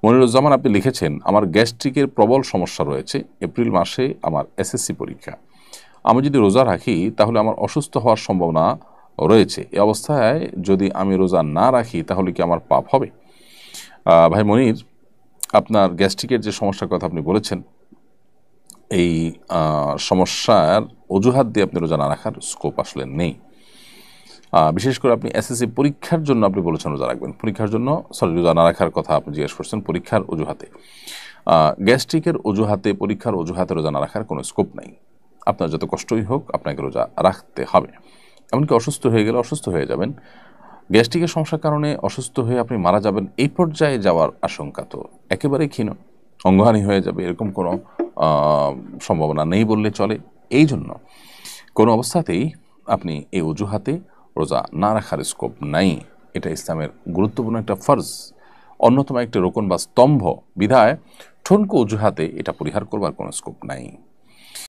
মনিরুজ্জামান আপনি লিখেছেন, আমার গ্যাস্ট্রিকের প্রবল সমস্যা রয়েছে, এপ্রিল মাসে আমার এসএসসি পরীক্ষা, আমি যদি রোজা রাখি তাহলে আমার অসুস্থ হওয়ার সম্ভাবনা রয়েছে, এই অবস্থায় যদি আমি রোজা না রাখি তাহলে কি আমার পাপ হবে? ভাই মনির, আপনার গ্যাস্ট্রিকের যে সমস্যার কথা আপনি বলেছেন, এই সমস্যার অজুহাত দিয়ে আপনি রোজা না রাখার স্কোপ আসলে নেই। বিশেষ করে আপনি এসএসসি পরীক্ষার জন্য আপনি বলেছেন রোজা রাখবেন, পরীক্ষার জন্য রোজা না রাখার কথা আপনি জিজ্ঞেস করছেন পরীক্ষার অজুহাতে। গ্যাস্ট্রিকের অজুহাতে, পরীক্ষার অজুহাতে রোজা না রাখার কোনো স্কোপ নাই। আপনার যত কষ্টই হোক আপনাকে রোজা রাখতে হবে। এমনকি অসুস্থ হয়ে গেলে অসুস্থ হয়ে যাবেন, গ্যাস্ট্রিকের সমস্যার কারণে অসুস্থ হয়ে আপনি মারা যাবেন, এই পর্যায়ে যাওয়ার আশঙ্কা তো একেবারেই ক্ষীণ, অঙ্গহানি হয়ে যাবে, এরকম কোনো সম্ভাবনা নেই বললে চলে। এই জন্য কোনো অবস্থাতেই আপনি এই অজুহাতে রোজা না রাখার স্কোপ নাই। এটা ইসলামের গুরুত্বপূর্ণ একটা ফরজ, অন্যতম একটা রোকন বা স্তম্ভ বিধায় ঠুনকো অজুহাতে এটা পরিহার করবার কোনো স্কোপ নাই।